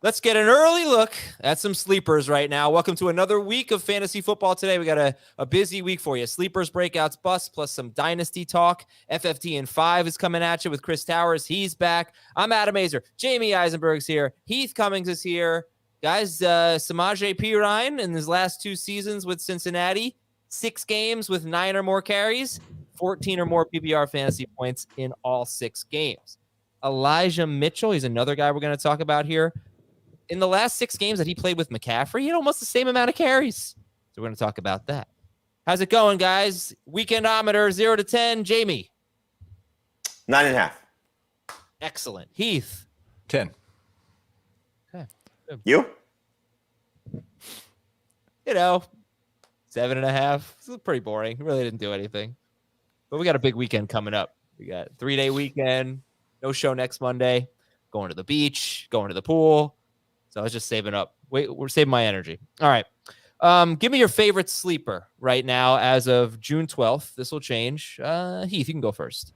Let's get an early look at some sleepers right now. Welcome to another week of fantasy football today. We got a busy week for you. Sleepers, breakouts, busts, plus some dynasty talk. FFT in 5 is coming at you with Chris Towers. He's back. I'm Adam Azer. Jamey Eisenberg's here. Heath Cummings is here. Guys, Samaje Perine in his last 2 seasons with Cincinnati, 6 games with 9 or more carries, 14 or more PPR fantasy points in all 6 games. Elijah Mitchell, he's another guy we're going to talk about here. In the last 6 games that he played with McCaffrey, he had almost the same amount of carries. So we're going to talk about that. How's it going, guys? Weekendometer 0 to 10. Jamey. 9.5. Excellent. Heath. 10. Okay. Good. You? 7.5. It's pretty boring. Really didn't do anything. But we got a big weekend coming up. We got a 3-day weekend. No show next Monday. Going to the beach. Going to the pool. So I was just saving up. Wait, we're saving my energy. All right. Give me your favorite sleeper right now as of June 12th. This will change. Heath, you can go first.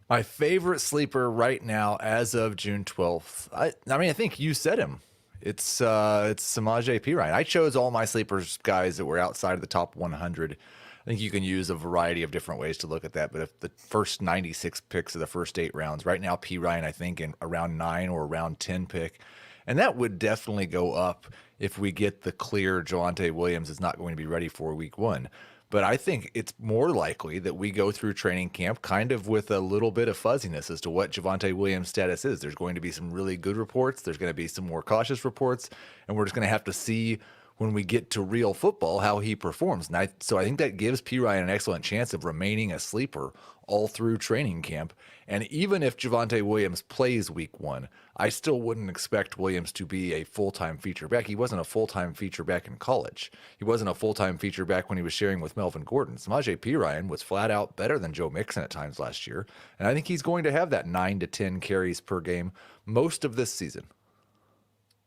My favorite sleeper right now as of June 12th. I think you said him. It's Samaje Perine. I chose all my sleepers guys that were outside of the top 100. I think you can use a variety of different ways to look at that. But if the first 96 picks of the first 8 rounds, right now Perine, I think, in around 9 or around 10 pick. And that would definitely go up if we get the clear Javonte Williams is not going to be ready for week 1. But I think it's more likely that we go through training camp kind of with a little bit of fuzziness as to what Javonte Williams' status is. There's going to be some really good reports. There's going to be some more cautious reports. And we're just going to have to see when we get to real football how he performs. And so I think that gives Perine an excellent chance of remaining a sleeper all through training camp. And even if Javonte Williams plays week 1, I still wouldn't expect Williams to be a full-time feature back. He wasn't a full-time feature back in college. He wasn't a full-time feature back when he was sharing with Melvin Gordon. Samaje Perine was flat out better than Joe Mixon at times last year. And I think he's going to have that 9 to 10 carries per game most of this season.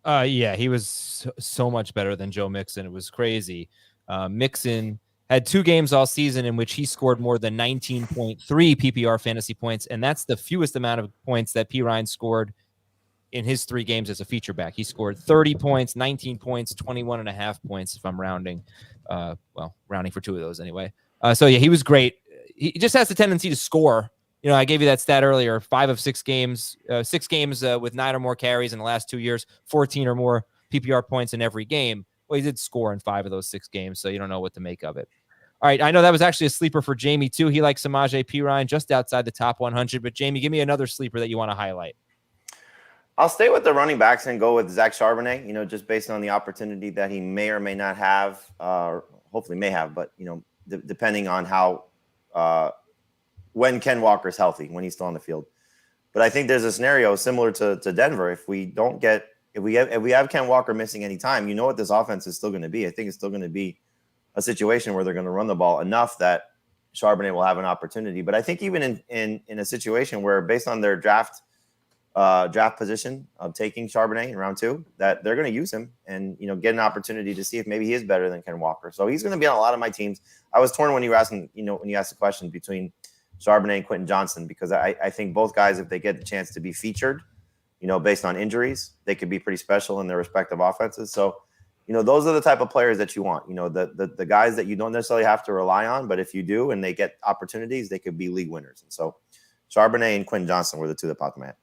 Yeah, he was so much better than Joe Mixon. It was crazy. Mixon had 2 games all season in which he scored more than 19.3 PPR fantasy points, and that's the fewest amount of points that Perine scored in his 3 games as a feature back. He scored 30 points, 19 points, 21.5 points, if I'm rounding. Rounding for 2 of those anyway. So, yeah, he was great. He just has the tendency to score. You know, I gave you that stat earlier, 5 of 6 games, 6 games with 9 or more carries in the last 2 years, 14 or more PPR points in every game. Well, he did score in 5 of those 6 games, so you don't know what to make of it. All right, I know that was actually a sleeper for Jamey, too. He likes Samaje Perine just outside the top 100. But, Jamey, give me another sleeper that you want to highlight. I'll stay with the running backs and go with Zach Charbonnet, just based on the opportunity that he may or may not have, or hopefully may have, but, depending on how when Ken Walker's healthy, when he's still on the field. But I think there's a scenario similar to Denver. If we have Ken Walker missing any time, you know what this offense is still going to be. I think it's still going to be a situation where they're going to run the ball enough that Charbonnet will have an opportunity. But I think even in a situation where, based on their draft position of taking Charbonnet in round 2, that they're going to use him and get an opportunity to see if maybe he is better than Ken Walker. So he's going to be on a lot of my teams. I was torn when you were asking, when you asked the question between Charbonnet and Quentin Johnson, because I think both guys, if they get the chance to be featured, based on injuries, they could be pretty special in their respective offenses. So, those are the type of players that you want, the guys that you don't necessarily have to rely on, but if you do and they get opportunities, they could be league winners. And so Charbonnet and Quentin Johnson were the 2 that popped in my head.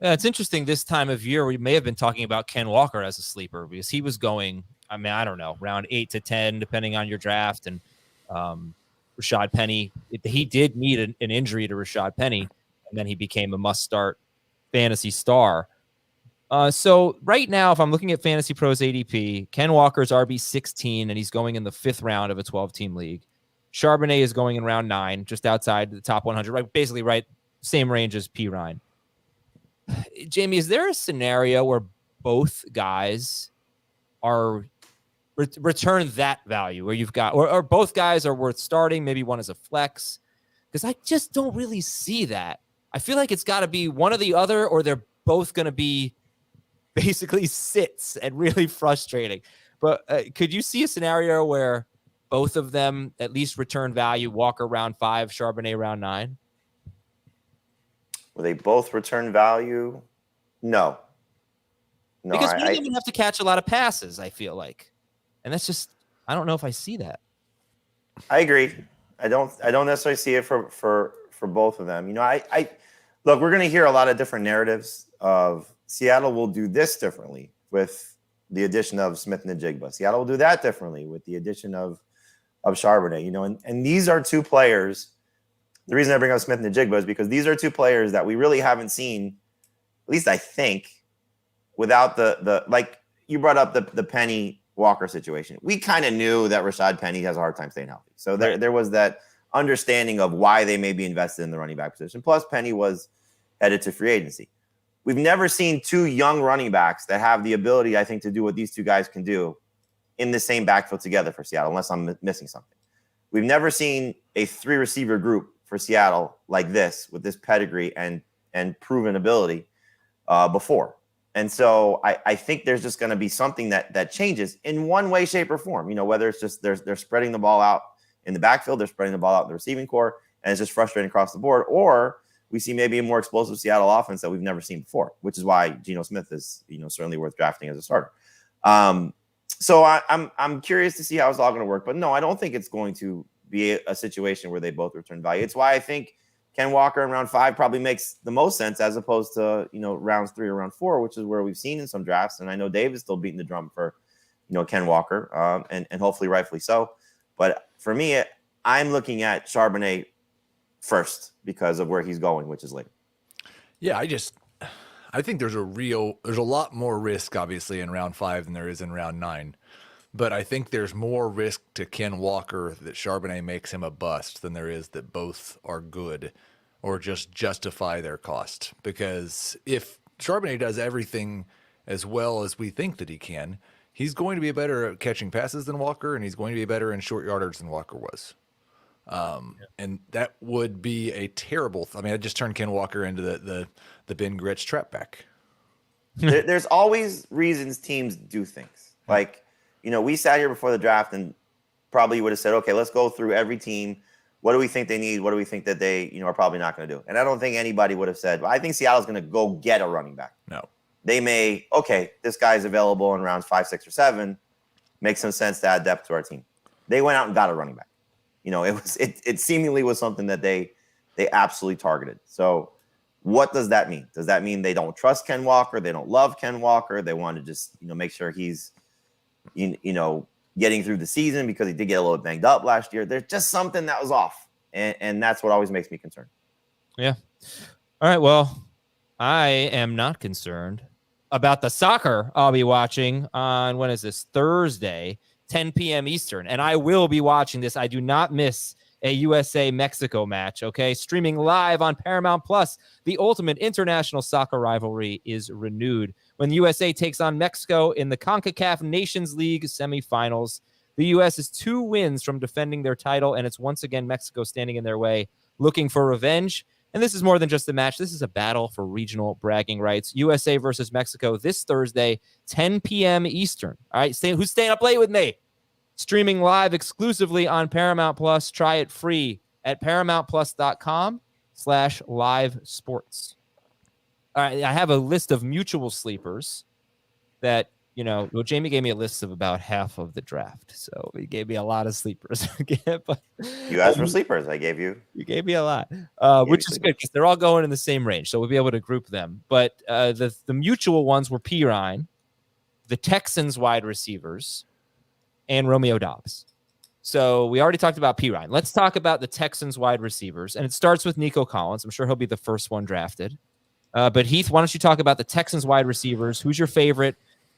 Yeah, it's interesting this time of year. We may have been talking about Ken Walker as a sleeper because he was going, I don't know, round 8 to 10, depending on your draft. And Rashad Penny, he did need an injury to Rashad Penny, and then he became a must-start fantasy star. So right now, if I'm looking at Fantasy Pros ADP, Ken Walker's RB16, and he's going in the 5th round of a 12-team league. Charbonnet is going in round 9, just outside the top 100, right? Basically, right, same range as Perine. Jamey, is there a scenario where both guys are return that value, where you've got, or both guys are worth starting? Maybe one is a flex, because I just don't really see that. I feel like it's got to be one or the other, or they're both going to be basically sits and really frustrating. But could you see a scenario where both of them at least return value? Walker round 5, Charbonnet round 9. Will they both return value? No. No, because one of them would have to catch a lot of passes, I feel like. And that's just, I don't know if I see that. I agree. I don't necessarily see it for both of them. You know, I look, we're going to hear a lot of different narratives of Seattle will do this differently with the addition of Smith and Njigba. Seattle will do that differently with the addition of Charbonnet, you know, and these are two players. The reason I bring up Smith and Njigba is because these are two players that we really haven't seen, at least I think, without the like you brought up the Penny Walker situation. We kind of knew that Rashad Penny has a hard time staying healthy. So there was that understanding of why they may be invested in the running back position. Plus, Penny was headed to free agency. We've never seen two young running backs that have the ability, I think, to do what these two guys can do in the same backfield together for Seattle, unless I'm missing something. We've never seen a 3-receiver group for Seattle like this, with this pedigree and proven ability before. And so I think there's just going to be something that changes in one way, shape, or form. You know, whether it's just they're spreading the ball out in the backfield, they're spreading the ball out in the receiving core, and it's just frustrating across the board, or we see maybe a more explosive Seattle offense that we've never seen before, which is why Geno Smith is, you know, certainly worth drafting as a starter. So I'm curious to see how it's all going to work. But no, I don't think it's going to be a situation where they both return value. It's why I think Ken Walker in round 5 probably makes the most sense as opposed to, you know, rounds 3 or round 4, which is where we've seen in some drafts. And I know Dave is still beating the drum for, you know, Ken Walker, and hopefully rightfully so. But for me, I'm looking at Charbonnet first because of where he's going, which is later. Yeah, I think there's a lot more risk, obviously, in round 5 than there is in round 9. But I think there's more risk to Ken Walker that Charbonnet makes him a bust than there is that both are good or just justify their cost. Because if Charbonnet does everything as well as we think that he can, he's going to be better at catching passes than Walker, and he's going to be better in short yardage than Walker was. And that would be a terrible. I mean, I just turned Ken Walker into the Ben Gretsch trap back. There's always reasons teams do things. Like, you know, we sat here before the draft and probably would have said, okay, let's go through every team. What do we think they need? What do we think that they, you know, are probably not going to do? And I don't think anybody would have said, well, I think Seattle's going to go get a running back. No. They may, okay, this guy's available in rounds 5, 6, or 7. Makes some sense to add depth to our team. They went out and got a running back. You know, it seemingly was something that they absolutely targeted. So what does that mean? Does that mean they don't trust Ken Walker? They don't love Ken Walker? They want to just, you know, make sure he's, you know, getting through the season because he did get a little banged up last year. There's just something that was off. And that's what always makes me concerned. Yeah. All right. Well, I am not concerned about the soccer I'll be watching on, when is this? Thursday, 10 p.m. Eastern. And I will be watching this. I do not miss a USA-Mexico match, okay? Streaming live on Paramount Plus. The ultimate international soccer rivalry is renewed when the USA takes on Mexico in the CONCACAF Nations League semifinals. The U.S. is 2 wins from defending their title, and it's once again Mexico standing in their way, looking for revenge. And this is more than just a match. This is a battle for regional bragging rights. USA versus Mexico this Thursday, 10 p.m. Eastern. All right, who's staying up late with me? Streaming live exclusively on Paramount Plus. Try it free at paramountplus.com/live sports. All right, I have a list of mutual sleepers that, you know, well, Jamey gave me a list of about half of the draft. So he gave me a lot of sleepers. But you asked for sleepers. I gave you. You gave me a lot, which is good because they're all going in the same range. So we'll be able to group them. But the mutual ones were Pirine, the Texans wide receivers, and Romeo Doubs. So we already talked about Pirine. Let's talk about the Texans wide receivers. And it starts with Nico Collins. I'm sure he'll be the first one drafted. But Heath, why don't you talk about the Texans wide receivers? Who's your favorite?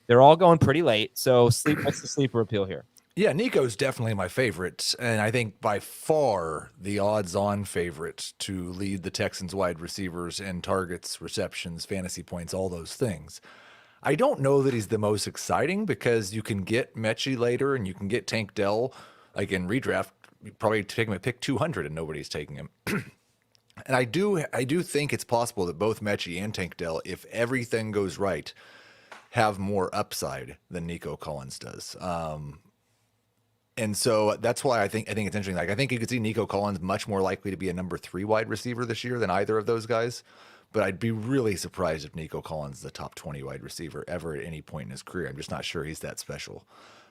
They're all going pretty late. So what's the sleeper appeal here? Yeah, Nico's definitely my favorite. And I think by far the odds-on favorite to lead the Texans wide receivers in targets, receptions, fantasy points, all those things. I don't know that he's the most exciting because you can get Mechie later and you can get Tank Dell. Like in redraft, you probably take him at pick 200 and nobody's taking him. And I do think it's possible that both Mechie and Tank Dell, if everything goes right, have more upside than Nico Collins does. And so that's why I think it's interesting. Like, I think you could see Nico Collins much more likely to be a number 3 wide receiver this year than either of those guys. but I'd be really surprised if Nico Collins is a top 20 wide receiver ever at any point in his career. I'm just not sure he's that special.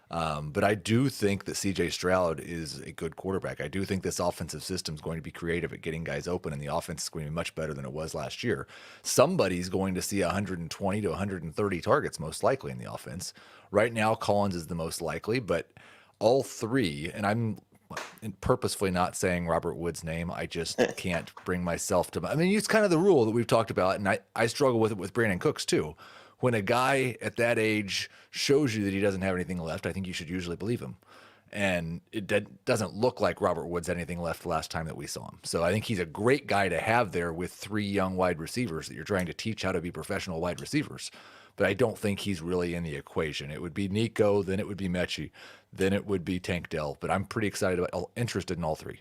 But I do think that CJ Stroud is a good quarterback. I do think this offensive system is going to be creative at getting guys open, and the offense is going to be much better than it was last year. Somebody's going to see 120 to 130 targets, most likely, in the offense. Right now, Collins is the most likely, but all three, and I'm purposefully not saying Robert Wood's name. I just can't bring myself to. I mean, it's kind of the rule that we've talked about, and I struggle with it with Brandon Cooks too. When a guy at that age shows you that he doesn't have anything left, I think you should usually believe him. And it doesn't look like Robert Woods had anything left the last time that we saw him. So I think he's a great guy to have there with three young wide receivers that you're trying to teach how to be professional wide receivers. But I don't think he's really in the equation. It would be Nico, then it would be Mechie, then it would be Tank Dell. But I'm pretty interested in all three.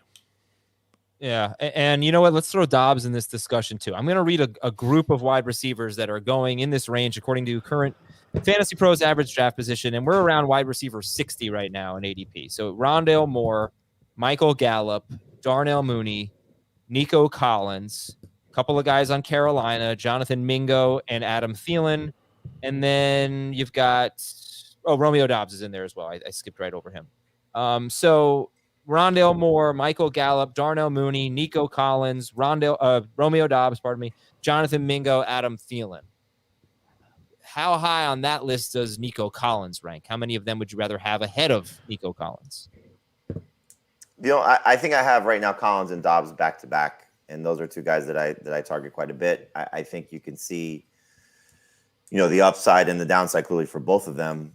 Yeah, and you know what? Let's throw Dobbs in this discussion too. I'm going to read a group of wide receivers that are going in this range according to current Fantasy Pros average draft position, and we're around wide receiver 60 right now in ADP. So Rondale Moore, Michael Gallup, Darnell Mooney, Nico Collins, a couple of guys on Carolina, Jonathan Mingo and Adam Thielen, and then you've got Romeo Dobbs is in there as well. I skipped right over him. So Rondale Moore, Michael Gallup, Darnell Mooney, Nico Collins, Romeo Dobbs, Jonathan Mingo, Adam Thielen. How high on that list does Nico Collins rank? How many of them would you rather have ahead of Nico Collins? I think I have right now Collins and Dobbs back to back, and those are two guys that I target quite a bit. I think you can see, the upside and the downside clearly for both of them,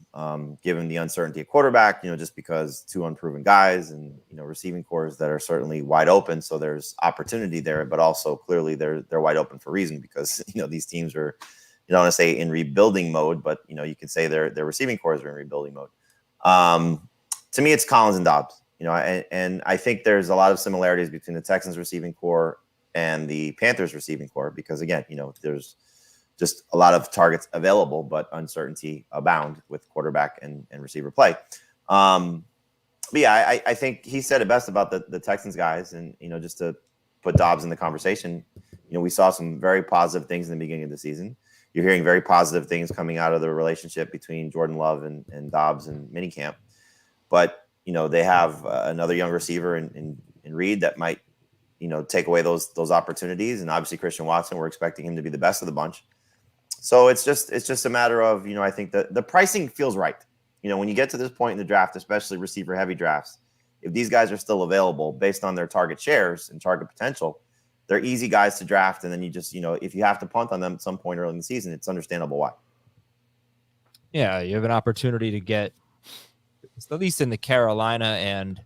given the uncertainty at quarterback, just because two unproven guys and, receiving cores that are certainly wide open. So there's opportunity there, but also clearly they're wide open for a reason because, these teams are, you don't want to say in rebuilding mode, but, you can say their receiving cores are in rebuilding mode. To me, it's Collins and Dobbs, and I think there's a lot of similarities between the Texans receiving core and the Panthers receiving core, because again, there's just a lot of targets available, but uncertainty abound with quarterback and receiver play. But yeah, I think he said it best about the Texans guys. And, just to put Dobbs in the conversation, we saw some very positive things in the beginning of the season. You're hearing very positive things coming out of the relationship between Jordan Love and Dobbs and minicamp. But, they have another young receiver in Reed that might, take away those opportunities. And obviously Christian Watson, we're expecting him to be the best of the bunch. So it's just a matter of, I think that the pricing feels right. When you get to this point in the draft, especially receiver heavy drafts, if these guys are still available based on their target shares and target potential, they're easy guys to draft. And then you just, if you have to punt on them at some point early in the season, it's understandable why. Yeah, you have an opportunity to get, at least in the Carolina and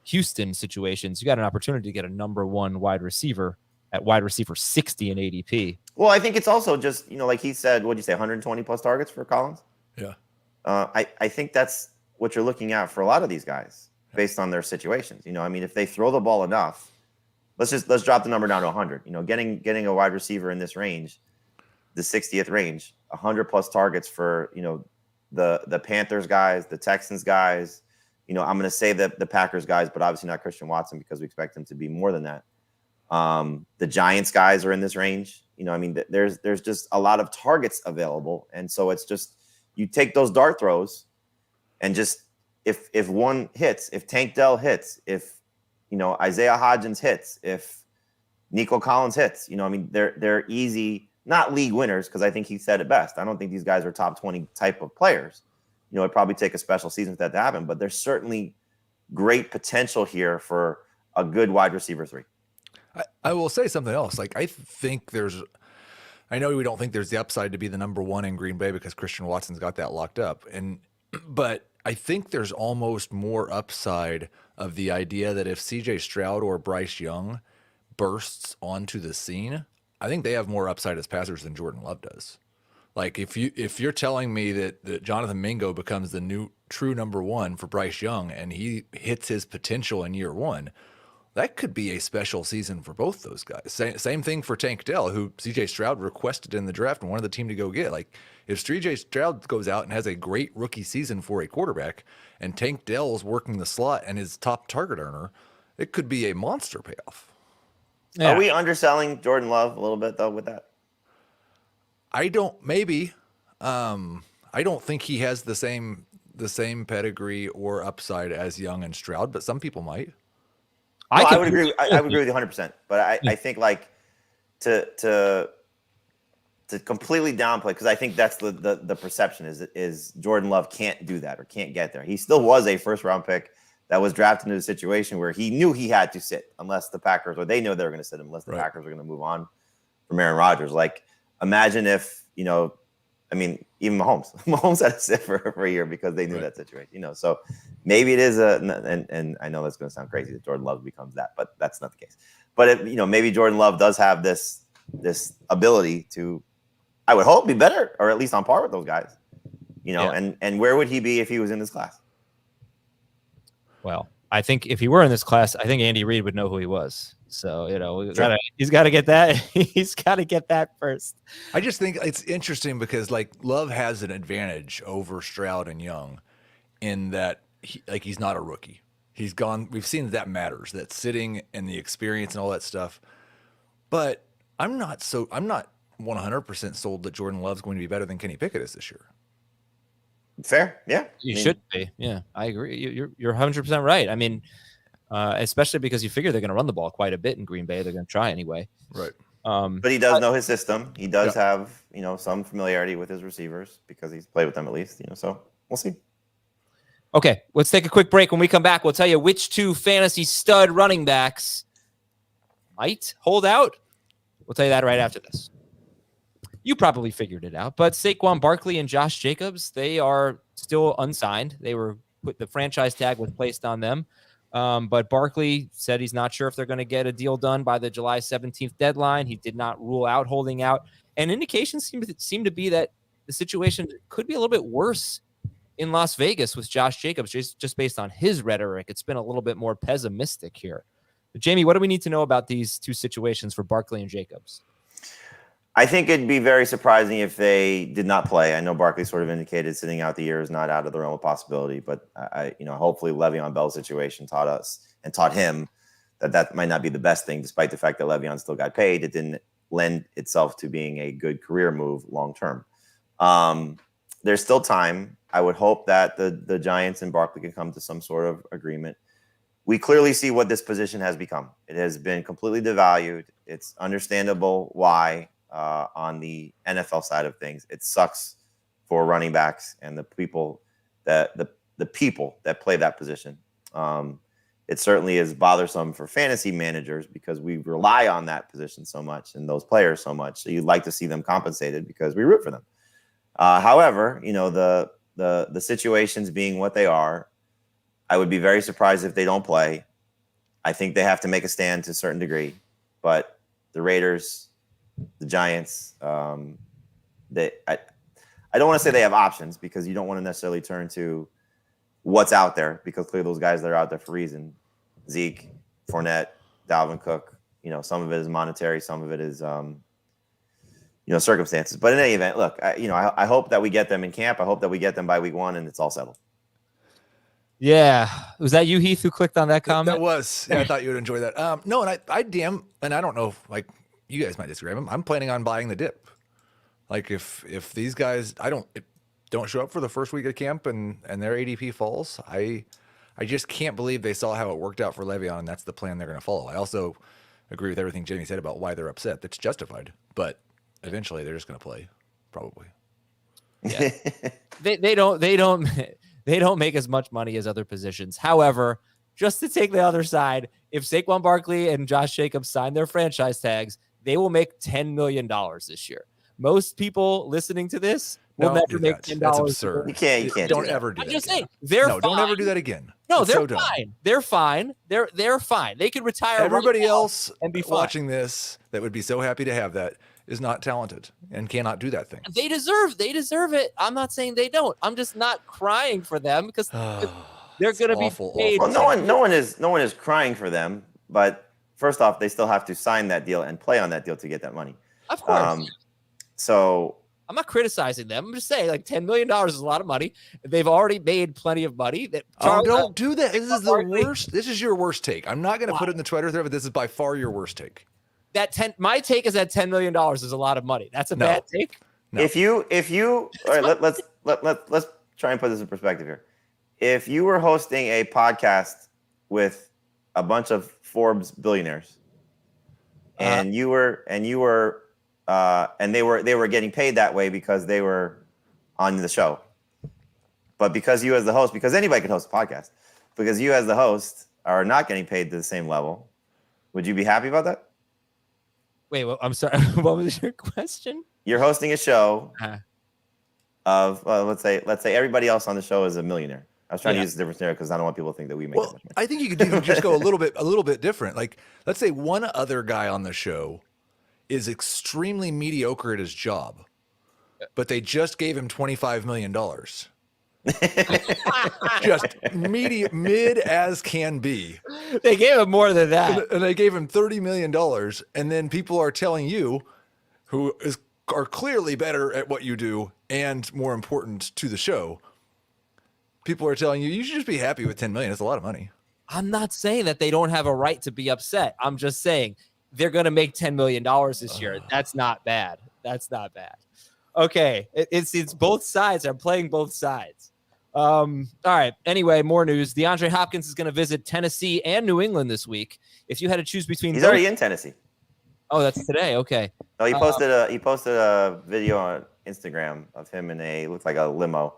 Houston situations, you got an opportunity to get a number one wide receiver at wide receiver 60 in ADP. Well, I think it's also just, like he said, what'd you say, 120 plus targets for Collins? Yeah. I think that's what you're looking at for a lot of these guys based on their situations. If they throw the ball enough, let's drop the number down to 100. Getting a wide receiver in this range, the 60th range, 100 plus targets for, the Panthers guys, the Texans guys, I'm going to say the Packers guys, but obviously not Christian Watson because we expect him to be more than that. The Giants guys are in this range. There's just a lot of targets available. And so it's just, you take those dart throws and just, if one hits, if Tank Dell hits, if, Isaiah Hodgins hits, if Nico Collins hits, they're easy, not league winners. Cause I think he said it best. I don't think these guys are top 20 type of players. It'd probably take a special season for that to happen, but there's certainly great potential here for a good wide receiver 3. I will say something else. I know we don't think there's the upside to be the number one in Green Bay because Christian Watson's got that locked up. But I think there's almost more upside of the idea that if CJ Stroud or Bryce Young bursts onto the scene, I think they have more upside as passers than Jordan Love does. Like if you're telling me that Jonathan Mingo becomes the new true number one for Bryce Young and he hits his potential in year one, that could be a special season for both those guys. Same thing for Tank Dell, who CJ Stroud requested in the draft and wanted the team to go get. Like, if CJ Stroud goes out and has a great rookie season for a quarterback, and Tank Dell is working the slot and his top target earner, it could be a monster payoff. Yeah. Are we underselling Jordan Love a little bit though with that? I don't think he has the same pedigree or upside as Young and Stroud, but some people might. I would agree. I would agree with you 100%. But I think like to completely downplay, because I think that's the perception is Jordan Love can't do that or can't get there. He still was a first round pick that was drafted into a situation where he knew he had to sit unless the Packers, or they know they were going to sit him unless the Packers were going to move on from Aaron Rodgers. Like, imagine if, even Mahomes had to sit for a year because they knew that situation, so maybe it is and I know that's going to sound crazy that Jordan Love becomes that, but that's not the case. But maybe Jordan Love does have this ability to, I would hope, be better or at least on par with those guys, and where would he be if he was in this class? Well, I think if he were in this class, I think Andy Reid would know who he was. So, Sure. he's got to get that. He's got to get that first. I just think it's interesting because like Love has an advantage over Stroud and Young in that he's not a rookie. He's gone. We've seen that matters, that sitting and the experience and all that stuff. But I'm not 100% sold that Jordan Love's going to be better than Kenny Pickett is this year. Fair. Yeah. You should be. Yeah, I agree. You're 100% right. I mean, especially because you figure they're going to run the ball quite a bit in Green Bay. They're going to try anyway. Right. But he does know his system. He does have, some familiarity with his receivers because he's played with them at least, so we'll see. Okay, let's take a quick break. When we come back, we'll tell you which two fantasy stud running backs might hold out. We'll tell you that right after this. You probably figured it out, but Saquon Barkley and Josh Jacobs, they are still unsigned. The franchise tag was placed on them. But Barkley said he's not sure if they're going to get a deal done by the July 17th deadline. He did not rule out holding out. And indications seem to be that the situation could be a little bit worse in Las Vegas with Josh Jacobs, just based on his rhetoric. It's been a little bit more pessimistic here. But Jamey, what do we need to know about these two situations for Barkley and Jacobs? I think it'd be very surprising if they did not play. I know Barkley sort of indicated sitting out the year is not out of the realm of possibility, but hopefully Le'Veon Bell's situation taught us and taught him that might not be the best thing, despite the fact that Le'Veon still got paid. It didn't lend itself to being a good career move long term. There's still time. I would hope that the Giants and Barkley can come to some sort of agreement. We clearly see what this position has become. It has been completely devalued. It's understandable why. On the NFL side of things, it sucks for running backs and the people that play that position. It certainly is bothersome for fantasy managers because we rely on that position so much and those players so much. So you'd like to see them compensated because we root for them. However, the situations being what they are, I would be very surprised if they don't play. I think they have to make a stand to a certain degree, but the Raiders, the Giants, I don't want to say they have options because you don't want to necessarily turn to what's out there because clearly those guys that are out there for a reason. Zeke, Fournette, Dalvin Cook, some of it is monetary, some of it is, circumstances. But in any event, look, I hope that we get them in camp. I hope that we get them by week 1 and it's all settled. Yeah. Was that you, Heath, who clicked on that comment? That was. Yeah, I thought you would enjoy that. No, and I don't know if, you guys might disagree. I'm planning on buying the dip. Like if these guys don't show up for the first week of camp and their ADP falls, I just can't believe they saw how it worked out for Le'Veon and that's the plan they're going to follow. I also agree with everything Jamey said about why they're upset. That's justified, but eventually they're just going to play, probably. Yeah. they don't make as much money as other positions. However, just to take the other side, if Saquon Barkley and Josh Jacobs sign their franchise tags, they will make $10 million this year. Most people listening to this will never make $10. That's absurd. You can't. Don't ever do that. I'm just saying, they're fine. Don't ever do that again. No, it's they're fine. They're fine. They're fine. They could retire. Everybody else and be watching this that would be so happy to have that is not talented and cannot do that thing. They deserve it. I'm not saying they don't. I'm just not crying for them because they're going to be paid. Well, no one is crying for them, but first off, they still have to sign that deal and play on that deal to get that money. Of course. So I'm not criticizing them. I'm just saying, like, $10 million is a lot of money. They've already made plenty of money. Don't do that. This is the worst. This is your worst take. I'm not going to put it in the Twitter thread, but this is by far your worst take. My take is that $10 million is a lot of money. That's a bad take. No. If you all right, let's try and put this in perspective here. If you were hosting a podcast with a bunch of Forbes billionaires, and they were getting paid that way because they were on the show, but because you as the host, because anybody can host a podcast, because you as the host are not getting paid to the same level, would you be happy about that? Wait, well, I'm sorry. What was your question? You're hosting a show of let's say everybody else on the show is a millionaire. I was trying to use a different scenario because I don't want people to think that we make that much money. I think you could even just go a little bit different. Like, let's say one other guy on the show is extremely mediocre at his job, but they just gave him $25 million. Just mid as can be. They gave him more than that. And they gave him $30 million. And then people are telling you, who are clearly better at what you do and more important to the show, people are telling you, you should just be happy with $10 million. It's a lot of money. I'm not saying that they don't have a right to be upset. I'm just saying they're going to make $10 million this year. That's not bad. That's not bad. Okay. It's both sides. I'm playing both sides. All right. Anyway, more news. DeAndre Hopkins is going to visit Tennessee and New England this week. If you had to choose between, he's already in Tennessee. Oh, that's today. Okay. No, he posted a video on Instagram of him in looked like a limo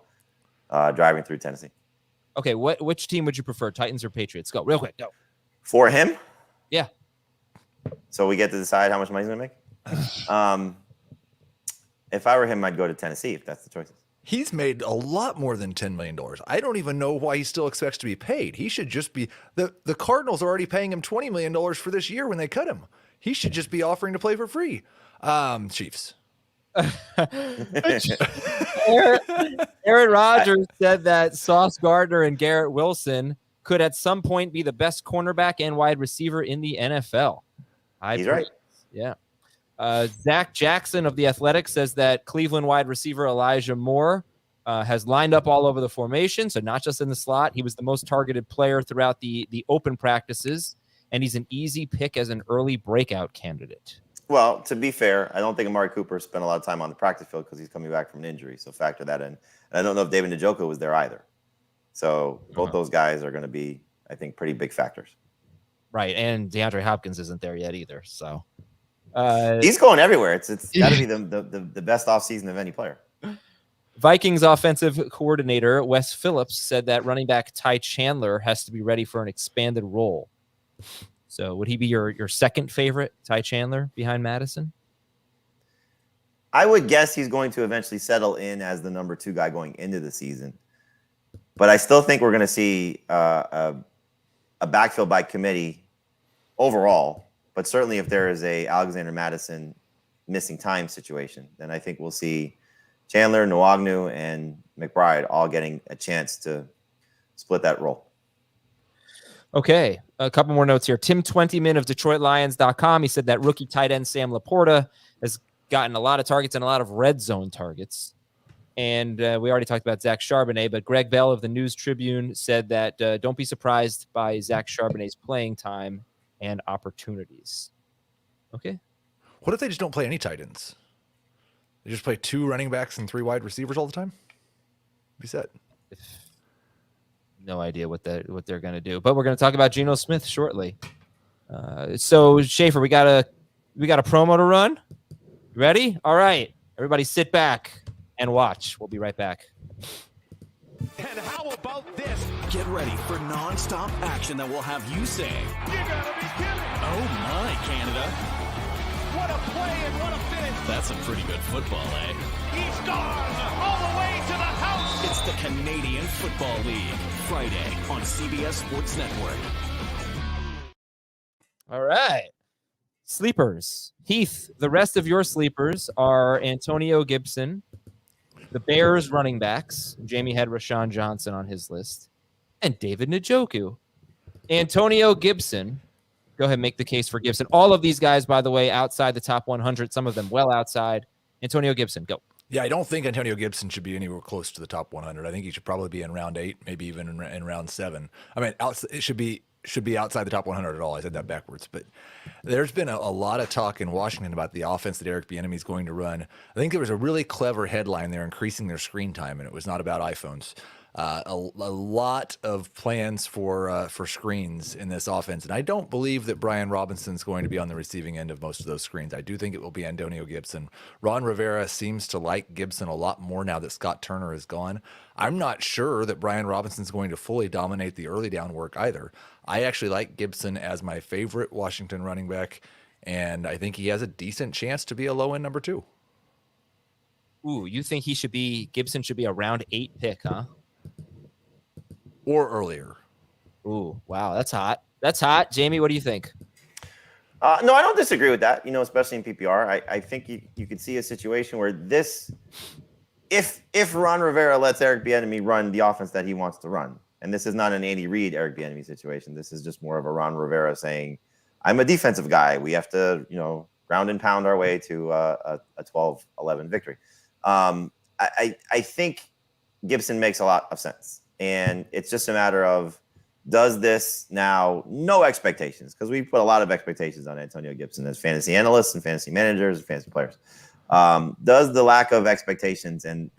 driving through Tennessee. Okay. Which team would you prefer, Titans or Patriots? Go real quick. Go. For him? Yeah. So we get to decide how much money he's going to make? If I were him, I'd go to Tennessee if that's the choice. He's made a lot more than $10 million. I don't even know why he still expects to be paid. He should just be the Cardinals are already paying him $20 million for this year when they cut him. He should just be offering to play for free. Chiefs. Aaron Rodgers said that Sauce Gardner and Garrett Wilson could at some point be the best cornerback and wide receiver in the NFL. He's right. Yeah. Zach Jackson of The Athletic says that Cleveland wide receiver Elijah Moore has lined up all over the formation, so not just in the slot. He was the most targeted player throughout the open practices, and he's an easy pick as an early breakout candidate. Well, to be fair, I don't think Amari Cooper spent a lot of time on the practice field because he's coming back from an injury, so factor that in. And I don't know if David Njoku was there either. So both those guys are going to be, I think, pretty big factors. Right, and DeAndre Hopkins isn't there yet either, so... he's going everywhere. It's got to be the best offseason of any player. Vikings offensive coordinator Wes Phillips said that running back Ty Chandler has to be ready for an expanded role. So would he be your second favorite, Ty Chandler, behind Madison? I would guess he's going to eventually settle in as the number 2 guy going into the season. But I still think we're going to see a backfill by committee overall. But certainly if there is a Alexander Madison missing time situation, then I think we'll see Chandler, Nwagnu, and McBride all getting a chance to split that role. Okay, a couple more notes here. Tim Twentyman of DetroitLions.com, he said that rookie tight end Sam Laporta has gotten a lot of targets and a lot of red zone targets. And we already talked about Zach Charbonnet, but Greg Bell of the News Tribune said that don't be surprised by Zach Charbonnet's playing time and opportunities. Okay. What if they just don't play any tight ends? They just play 2 running backs and 3 wide receivers all the time? Be set. No idea what they're going to do, but we're going to talk about Geno Smith shortly. So Schaefer, we got a promo to run. Ready? All right. Everybody sit back and watch. We'll be right back. And how about this? Get ready for non-stop action that will have you saying, "You gotta be kidding!" Oh my, Canada! What a play and what a finish! That's some pretty good football, eh? He's gone all the way to the house. It's the Canadian Football League, Friday on CBS Sports Network. All right, sleepers. Heath, the rest of your sleepers are Antonio Gibson, the Bears running backs. Jamey had Rashawn Johnson on his list, and David Njoku. Antonio Gibson, go ahead and make the case for Gibson. All of these guys, by the way, outside the top 100, some of them well outside. Antonio Gibson, go. Yeah, I don't think Antonio Gibson should be anywhere close to the top 100. I think he should probably be in round 8, maybe even in round 7. I mean, it should be should be outside the top 100 at all. I said that backwards, but there's been a lot of talk in Washington about the offense that Eric Bieniemy is going to run. I think there was a really clever headline there, increasing their screen time, and it was not about iPhones. A lot of plans for screens in this offense, and I don't believe that Brian Robinson's going to be on the receiving end of most of those screens. I do think it will be Antonio Gibson. Ron Rivera seems to like Gibson a lot more now that Scott Turner is gone. I'm not sure that Brian Robinson's going to fully dominate the early down work either. I actually like Gibson as my favorite Washington running back, and I think he has a decent chance to be a low-end number 2. Ooh, you think Gibson should be a round 8 pick, huh? Or earlier. Ooh, wow, that's hot. That's hot. Jamey, what do you think? No, I don't disagree with that, especially in PPR. I think you could see a situation where if Ron Rivera lets Eric Bieniemy run the offense that he wants to run, and this is not an Andy Reid, Eric Bieniemy situation. This is just more of a Ron Rivera saying, I'm a defensive guy. We have to, ground and pound our way to a 12-11 victory. I think Gibson makes a lot of sense. And it's just a matter of, does this now, no expectations, because we put a lot of expectations on Antonio Gibson as fantasy analysts and fantasy managers and fantasy players. Does the lack of expectations and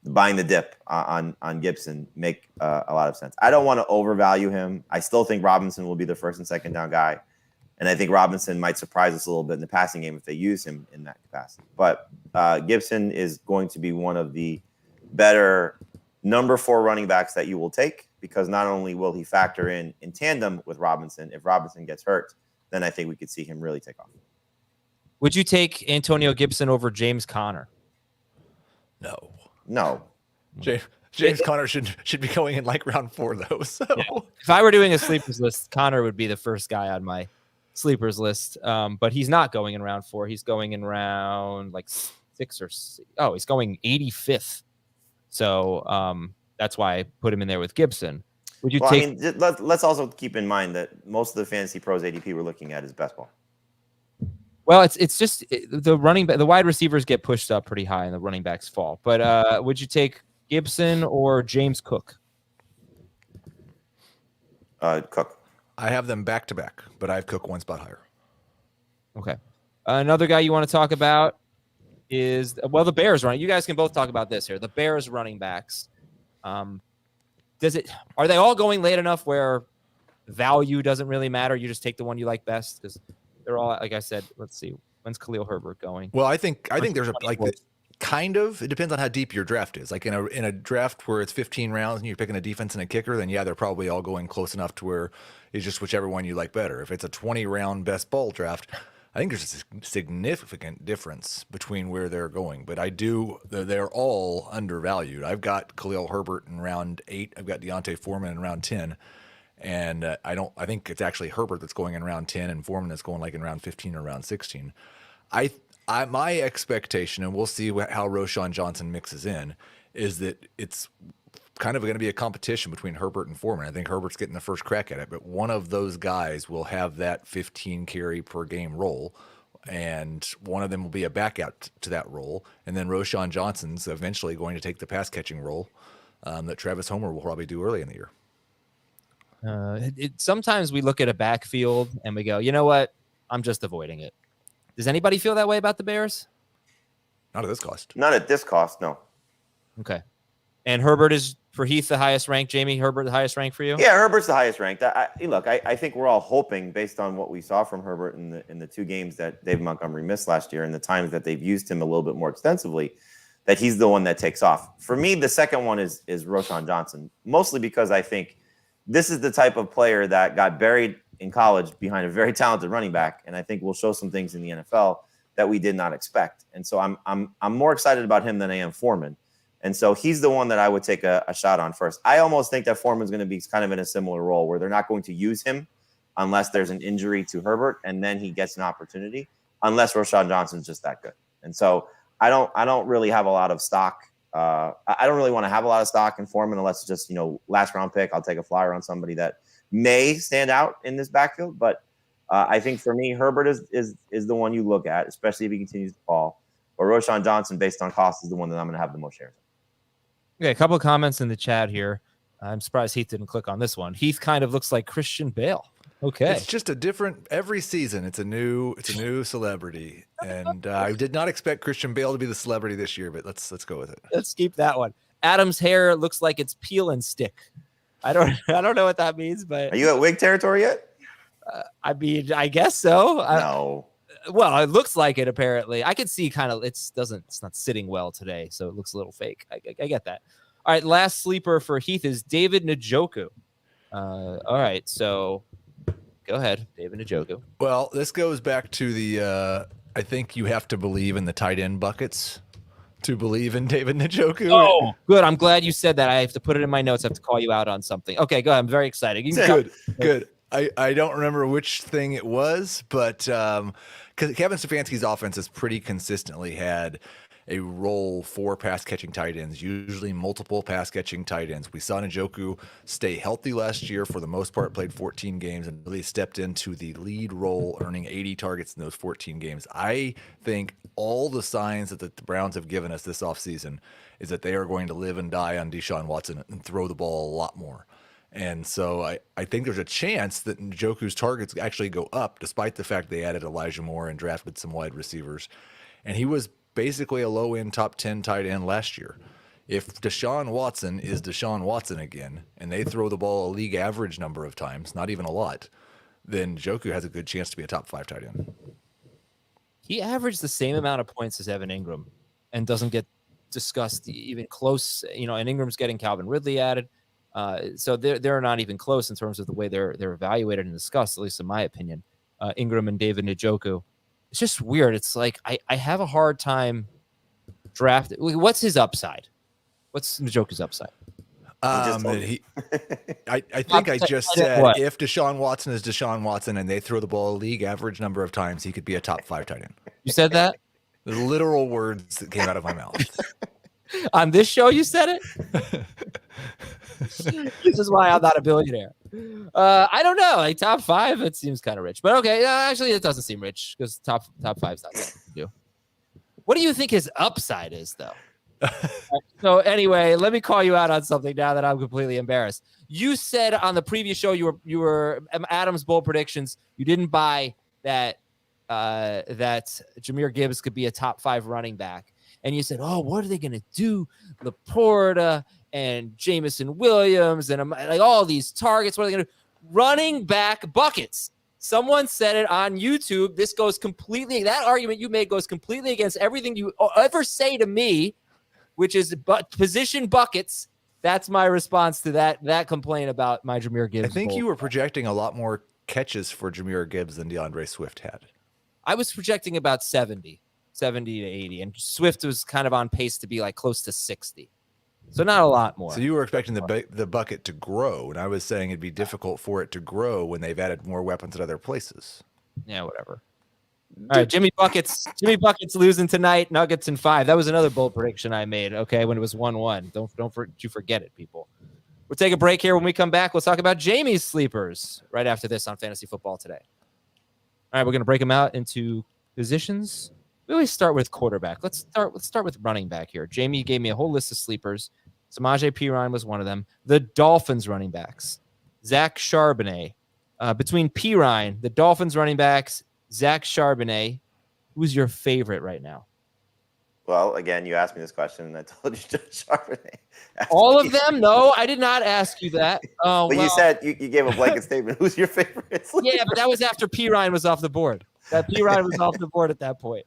buying the dip on Gibson make a lot of sense? I don't want to overvalue him. I still think Robinson will be the first and second down guy. And I think Robinson might surprise us a little bit in the passing game if they use him in that capacity. But Gibson is going to be one of the better number 4 running backs that you will take, because not only will he factor in tandem with Robinson, if Robinson gets hurt, then I think we could see him really take off. Would you take Antonio Gibson over James Conner? No. James Conner should be going in like round 4 though. So yeah. If I were doing a sleepers list, Conner would be the first guy on my sleepers list. But he's not going in round 4. He's going in round like 6 or 6. Oh, he's going 85th. So that's why I put him in there with Gibson. Would you take? I mean, let's also keep in mind that most of the fantasy pros ADP we're looking at is best ball. Well, it's just the wide receivers get pushed up pretty high and the running backs fall. But would you take Gibson or James Cook? Cook. I have them back to back, but I have Cook 1 spot higher. Okay. Another guy you want to talk about is the Bears running. You guys can both talk about this here. The Bears running backs. Are they all going late enough where value doesn't really matter? You just take the one you like best, because they're all, like I said. Let's see, when's Khalil Herbert going? Well, I think there's kind of, it depends on how deep your draft is. Like in a draft where it's 15 rounds and you're picking a defense and a kicker, then yeah, they're probably all going close enough to where it's just whichever one you like better. If it's a 20-round best ball draft, I think there's a significant difference between where they're going, but they're all undervalued. I've got Khalil Herbert in round 8. I've got Deontay Foreman in round 10. And I think it's actually Herbert that's going in round 10 and Foreman that's going like in round 15 or round 16. My expectation, and we'll see how Roschon Johnson mixes in, is that it's kind of going to be a competition between Herbert and Foreman. I think Herbert's getting the first crack at it, but one of those guys will have that 15 carry per game role, and one of them will be a back out to that role. And then Roschon Johnson's eventually going to take the pass catching role that Travis Homer will probably do early in the year. Sometimes we look at a backfield and we go, you know what? I'm just avoiding it. Does anybody feel that way about the Bears? Not at this cost. Not at this cost, no. Okay. And Herbert is, for Heath, the highest ranked. Jamey, Herbert, the highest ranked for you? Yeah, Herbert's the highest ranked. I think we're all hoping, based on what we saw from Herbert in the 2 games that Dave Montgomery missed last year and the times that they've used him a little bit more extensively, that he's the one that takes off. For me, the second one is Roschon Johnson, mostly because I think this is the type of player that got buried in college behind a very talented running back, and I think we'll show some things in the NFL that we did not expect. And so I'm more excited about him than I am Foreman. And so he's the one that I would take a shot on first. I almost think that Foreman's going to be kind of in a similar role where they're not going to use him unless there's an injury to Herbert, and then he gets an opportunity, unless Roschon Johnson's just that good. And so I don't really have a lot of stock. I don't really want to have a lot of stock in Foreman unless it's just, last round pick. I'll take a flyer on somebody that may stand out in this backfield. But I think for me, Herbert is the one you look at, especially if he continues to fall. But Roschon Johnson, based on cost, is the one that I'm going to have the most shares of. Okay, a couple of comments in the chat here. I'm surprised Heath didn't click on this one. Heath kind of looks like Christian Bale. Okay. It's just a different every season. It's a new celebrity, and I did not expect Christian Bale to be the celebrity this year. But let's go with it. Let's keep that one. Adam's hair looks like it's peel and stick. I don't know what that means, but Are you at wig territory yet? I mean, I guess so. No. Well, it looks like it. Apparently, I could see kind of it's not sitting well today, so it looks a little fake. I get that. All right, last sleeper for Heath is David Njoku. All right, so go ahead, David Njoku. Well, this goes back to the I think you have to believe in the tight end buckets to believe in David Njoku. Oh, good. I'm glad you said that. I have to put it in my notes. I have to call you out on something. Okay, go ahead. I'm very excited. You can Good. I don't remember which thing it was, but because Kevin Stefanski's offense has pretty consistently had a role for pass catching tight ends, usually multiple pass catching tight ends. We saw Njoku stay healthy last year, for the most part, played 14 games and really stepped into the lead role, earning 80 targets in those 14 games. I think all the signs that the Browns have given us this offseason is that they are going to live and die on Deshaun Watson and throw the ball a lot more. And so I think there's a chance that Njoku's targets actually go up, despite the fact they added Elijah Moore and drafted some wide receivers. And he was basically a low-end top 10 tight end last year. If Deshaun Watson is Deshaun Watson again, and they throw the ball a league average number of times, not even a lot, then Njoku has a good chance to be a top 5 tight end. He averaged the same amount of points as Evan Ingram and doesn't get discussed even close. And Ingram's getting Calvin Ridley added. So they're not even close in terms of the way they're evaluated and discussed, at least in my opinion. Ingram and David Njoku. It's just weird. It's like I have a hard time drafting. What's his upside? What's Njoku's upside? I think I just said if Deshaun Watson is Deshaun Watson and they throw the ball a league average number of times, he could be a top 5 tight end. You said that? The literal words that came out of my mouth. On this show, you said it? This is why I'm not a billionaire. I don't know. Like top 5, it seems kind of rich. But okay, actually, it doesn't seem rich because top 5's not something to do. What do you think his upside is, though? So anyway, let me call you out on something now that I'm completely embarrassed. You said on the previous show you were Adam's bold predictions. You didn't buy that Jahmyr Gibbs could be a top 5 running back. And you said, oh, what are they going to do? Laporta and Jameson Williams and like all these targets. What are they going to do? Running back buckets. Someone said it on YouTube. This goes completely, that argument you made goes completely against everything you ever say to me, which is position buckets. That's my response to that complaint about my Jahmyr Gibbs. I think you were projecting a lot more catches for Jahmyr Gibbs than DeAndre Swift had. I was projecting about 70 to 80, and Swift was kind of on pace to be like close to 60. So not a lot more. So you were expecting the bucket to grow, and I was saying it'd be difficult for it to grow when they've added more weapons at other places. Yeah, whatever. All right, Jimmy Buckets losing tonight. Nuggets in 5. That was another bold prediction I made. Okay, when it was 1-1. Don't you forget it, people. We'll take a break here. When we come back, we'll talk about Jamey's sleepers right after this on Fantasy Football Today. All right, we're going to break them out into positions. We always start with quarterback. Let's start with running back here. Jamey gave me a whole list of sleepers. Samaje Perine was one of them. The Dolphins running backs. Zach Charbonnet. Between Perine, the Dolphins running backs, Zach Charbonnet, who's your favorite right now? Well, again, you asked me this question, and I told you Charbonnet. All of them? No, I did not ask you that. Oh, but you said you gave a blanket statement. Who's your favorite sleeper? Yeah, but that was after Perine was off the board. That Perine was off the board at that point.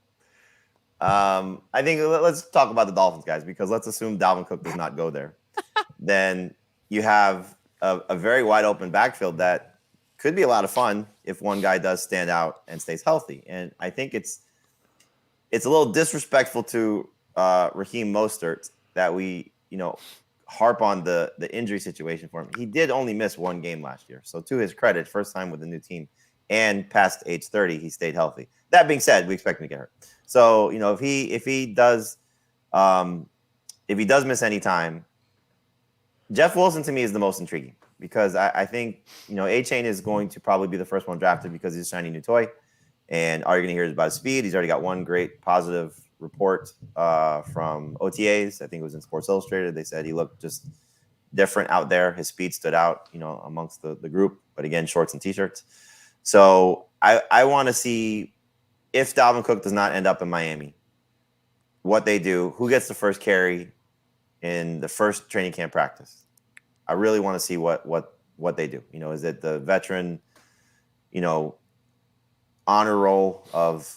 I think let's talk about the Dolphins, guys, because let's assume Dalvin Cook does not go there. Then you have a very wide open backfield that could be a lot of fun if one guy does stand out and stays healthy. And I think it's a little disrespectful to Raheem Mostert that we, harp on the injury situation for him. He did only miss 1 game last year. So to his credit, first time with a new team and past age 30, he stayed healthy. That being said, we expect him to get hurt. So, if he does miss any time, Jeff Wilson to me is the most intriguing because I think, A-Chain is going to probably be the first one drafted because he's a shiny new toy. And all you're going to hear is about his speed. He's already got one great positive report from OTAs. I think it was in Sports Illustrated. They said he looked just different out there. His speed stood out, amongst the group. But again, shorts and t-shirts. So I want to see if Dalvin Cook does not end up in Miami, what they do, who gets the first carry in the first training camp practice. I really want to see what they do. Is it the veteran, honor roll of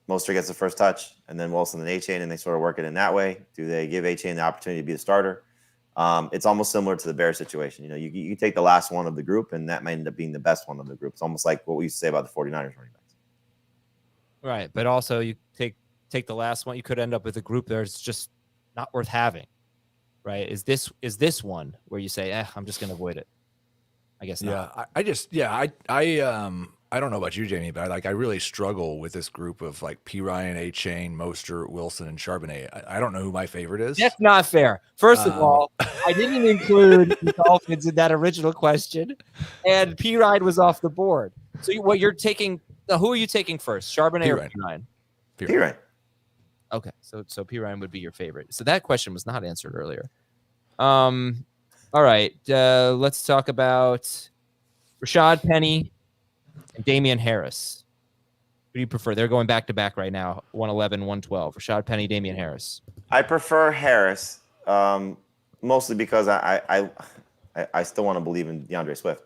Mostert gets the first touch and then Wilson and A-Chain, and they sort of work it in that way? Do they give A-Chain the opportunity to be the starter? It's almost similar to the Bears situation. You take the last one of the group, and that might end up being the best one of the group. It's almost like what we used to say about the 49ers running backs. Right, but also you take the last one, you could end up with a group that's just not worth having. Right? Is this one where you say, I'm just going to avoid it? I guess not. I don't know about you, Jamey, but I really struggle with this group of like P. Ryan, A-Chain, Mostert, Wilson, and Charbonnet. I don't know who my favorite is. That's not fair. First of all, I didn't include the Dolphins in that original question, and P. Ryan was off the board. So what you're taking? Who are you taking first, Charbonnet or P. Ryan? P. Ryan. Okay, so P. Ryan would be your favorite. So that question was not answered earlier. All right, let's talk about Rashad Penny and Damian Harris. Who do you prefer? They're going back to back right now, 111, 112. Rashad Penny, Damian Harris. I prefer Harris, mostly because I still want to believe in DeAndre Swift.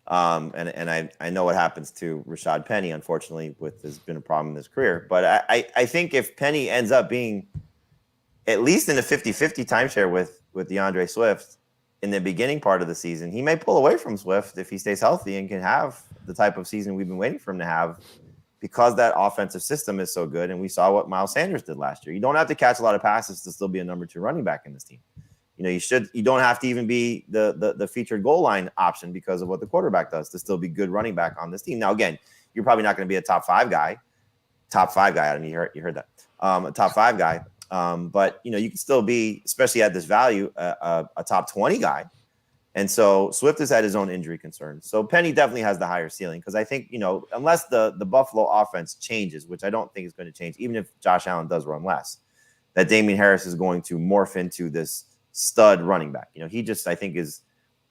And I know what happens to Rashad Penny, unfortunately, has been a problem in his career. But I think if Penny ends up being at least in a 50-50 timeshare with DeAndre Swift in the beginning part of the season, he may pull away from Swift if he stays healthy and can have the type of season we've been waiting for him to have, because that offensive system is so good. And we saw what Miles Sanders did last year. You don't have to catch a lot of passes to still be a number 2 running back in this team. You don't have to even be the featured goal line option because of what the quarterback does to still be good running back on this team. Now, again, you're probably not going to be a top 5 guy. Adam, you heard that. A top 5 guy. But you can still be, especially at this value, a top 20 guy. And so Swift has had his own injury concerns. So Penny definitely has the higher ceiling, because I think, unless the Buffalo offense changes, which I don't think is going to change, even if Josh Allen does run less, that Damian Harris is going to morph into this stud running back. He just, I think, is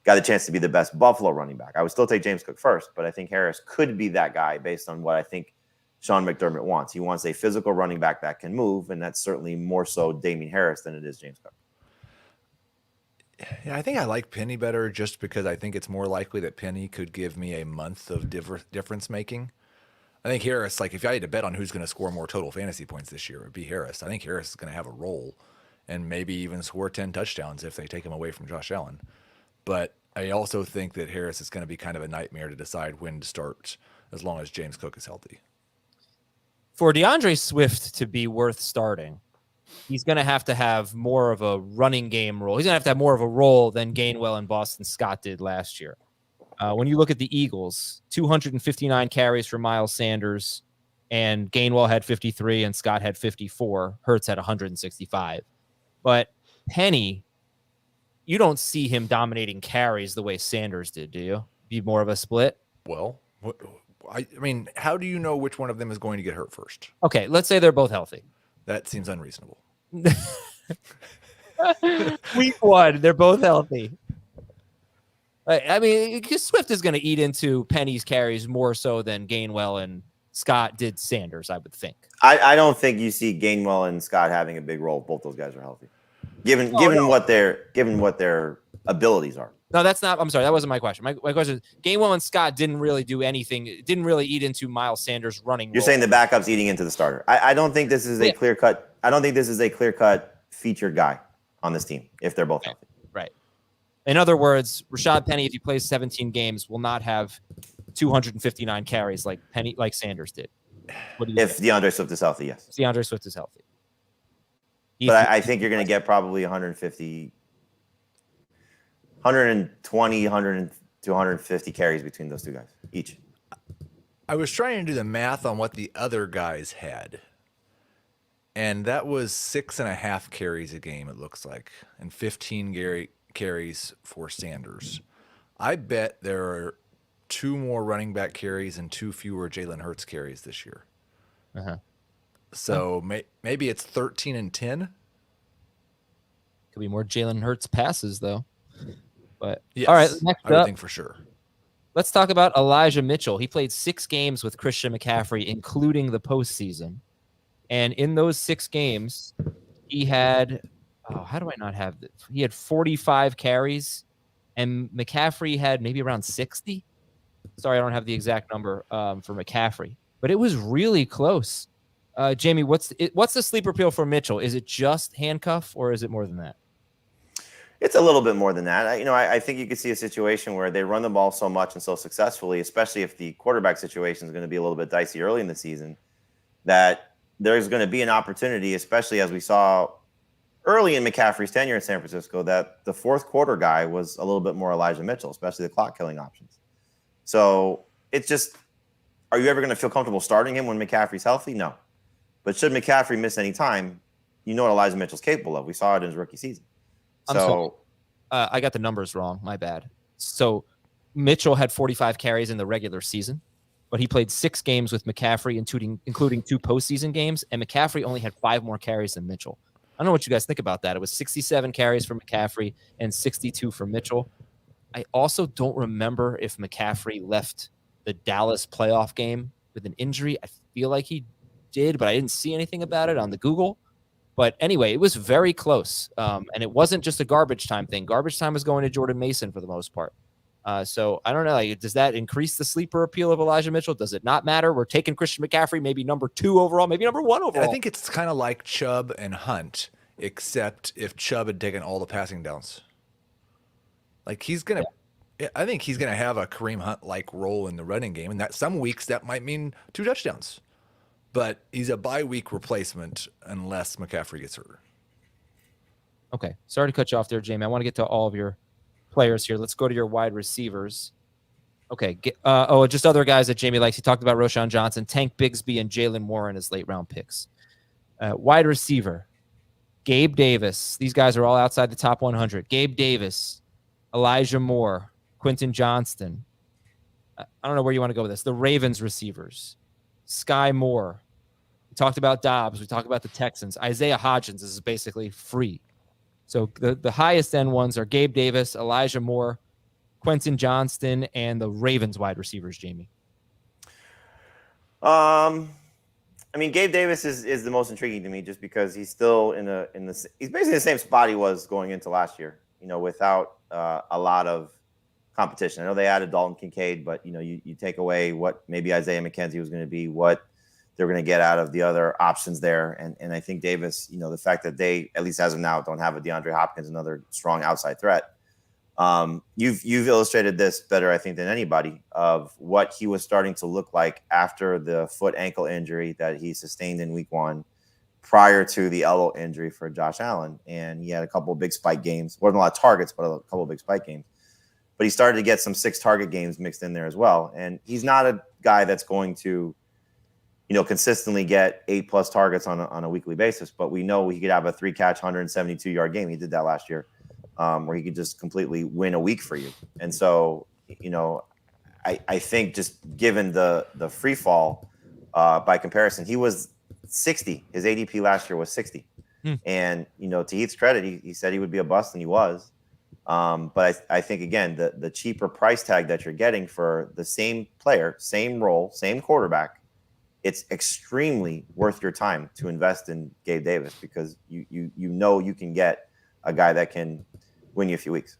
got a chance to be the best Buffalo running back. I would still take James Cook first, but I think Harris could be that guy based on what I think Sean McDermott wants. He wants a physical running back that can move, and that's certainly more so Damian Harris than it is James Cook. Yeah, I think I like Penny better just because I think it's more likely that Penny could give me a month of difference making. I think Harris, if I had to bet on who's going to score more total fantasy points this year, it would be Harris. I think Harris is going to have a role and maybe even score 10 touchdowns if they take him away from Josh Allen. But I also think that Harris is going to be kind of a nightmare to decide when to start as long as James Cook is healthy. For DeAndre Swift to be worth starting, he's going to have more of a running game role. He's going to have more of a role than Gainwell and Boston Scott did last year. When you look at the Eagles, 259 carries for Miles Sanders, and Gainwell had 53 and Scott had 54. Hurts had 165. But Penny, you don't see him dominating carries the way Sanders did, do you? Be more of a split? Well, I mean, how do you know which one of them is going to get hurt first? Okay, let's say they're both healthy. That seems unreasonable. Week 1, they're both healthy. I mean, because Swift is going to eat into Penny's carries more so than Gainwell and Scott did Sanders, I would think. I don't think you see Gainwell and Scott having a big role if both those guys are healthy, given what their abilities are. No, that's not. I'm sorry, that wasn't my question. My question is Gainwell and Scott didn't really do anything. Didn't really eat into Miles Sanders' running. You're saying the backup's eating into the starter. I don't think this is a clear cut. I don't think this is a clear cut featured guy on this team if they're both healthy. Right. In other words, Rashad Penny, if he plays 17 games, will not have 259 carries like Sanders did. If DeAndre Swift is healthy, yes. If DeAndre Swift is healthy. But I think you're going to get probably 120, 100 to 150 carries between those two guys each. I was trying to do the math on what the other guys had, and that was 6.5 carries a game, it looks like, and 15 carries for Sanders. I bet there are 2 more running back carries and 2 fewer Jalen Hurts carries this year. So maybe it's 13 and 10. Could be more Jalen Hurts passes, though. But Yes, all right, next I would up, think for sure. let's talk about Elijah Mitchell. He played 6 games with Christian McCaffrey, including the postseason. And in those 6 games, he had, how do I not have this? He had 45 carries, and McCaffrey had maybe around 60. Sorry, I don't have the exact number for McCaffrey, but it was really close. Jamey, what's the sleeper appeal for Mitchell? Is it just handcuff, or is it more than that? It's a little bit more than that. I think you could see a situation where they run the ball so much and so successfully, especially if the quarterback situation is going to be a little bit dicey early in the season, that there's going to be an opportunity, especially as we saw early in McCaffrey's tenure in San Francisco, that the fourth quarter guy was a little bit more Elijah Mitchell, especially the clock killing options. So it's just, are you ever going to feel comfortable starting him when McCaffrey's healthy? No. But should McCaffrey miss any time, you know what Elijah Mitchell's capable of. We saw it in his rookie season. So I got the numbers wrong. My bad. So Mitchell had 45 carries in the regular season, but he played 6 games with McCaffrey, including 2 postseason games, and McCaffrey only had 5 more carries than Mitchell. I don't know what you guys think about that. It was 67 carries for McCaffrey and 62 for Mitchell. I also don't remember if McCaffrey left the Dallas playoff game with an injury. I feel like he did, but I didn't see anything about it on the Google. But anyway, it was very close. And it wasn't just a garbage time thing. Garbage time was going to Jordan Mason for the most part. So I don't know. Like, does that increase the sleeper appeal of Elijah Mitchell? Does it not matter? We're taking Christian McCaffrey, maybe number 2 overall, maybe number 1 overall. I think it's kind of like Chubb and Hunt, except if Chubb had taken all the passing downs. Like I think he's gonna have a Kareem Hunt-like role in the running game, and that some weeks that might mean 2 touchdowns. But he's a bye-week replacement unless McCaffrey gets hurt. Okay. Sorry to cut you off there, Jamey. I want to get to all of your players here. Let's go to your wide receivers. Okay. Just other guys that Jamey likes. He talked about Roshan Johnson, Tank Bigsby, and Jalen Warren as late-round picks. Wide receiver, Gabe Davis. These guys are all outside the top 100. Gabe Davis, Elijah Moore, Quentin Johnston. I don't know where you want to go with this. The Ravens receivers, Sky Moore. We talked about Dobbs. We talked about the Texans. Isaiah Hodgins is basically free. So the highest end ones are Gabe Davis, Elijah Moore, Quentin Johnston, and the Ravens wide receivers, Jamey. Gabe Davis is the most intriguing to me just because he's still he's basically the same spot he was going into last year, without a lot of competition. I know they added Dalton Kincaid, but you take away what maybe Isaiah McKenzie was going to be, what they're going to get out of the other options there. And I think Davis, the fact that they, at least as of now, don't have a DeAndre Hopkins, another strong outside threat. You've illustrated this better, I think, than anybody, of what he was starting to look like after the foot ankle injury that he sustained in week 1, prior to the elbow injury for Josh Allen. And he had a couple of big spike games. Wasn't a lot of targets, but a couple of big spike games. But he started to get some 6-target games mixed in there as well. And he's not a guy that's going to, consistently get 8+ targets on a weekly basis. But we know he could have a 3-catch, 172-yard game. He did that last year, where he could just completely win a week for you. And so, I think just given the free fall, by comparison, he was 60. His ADP last year was 60. And, to Heath's credit, he said he would be a bust, and he was. But I think, again, the cheaper price tag that you're getting for the same player, same role, same quarterback, it's extremely worth your time to invest in Gabe Davis, because you can get a guy that can win you a few weeks.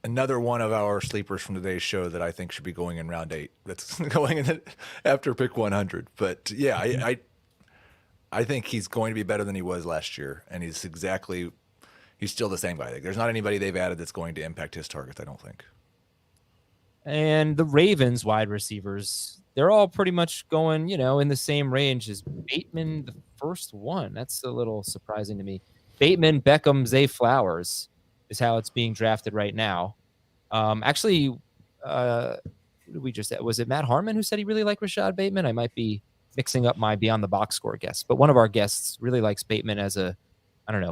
Another one of our sleepers from today's show that I think should be going in round 8. That's going in after pick 100. But yeah, I think he's going to be better than he was last year, and he's still the same guy. Like, there's not anybody they've added that's going to impact his targets, I don't think. And the Ravens wide receivers, they're all pretty much going, in the same range as Bateman, the first one. That's a little surprising to me. Bateman, Beckham, Zay Flowers is how it's being drafted right now. Was it Matt Harmon who said he really liked Rashad Bateman? I might be mixing up my Beyond the Box Score guess, but one of our guests really likes Bateman as a,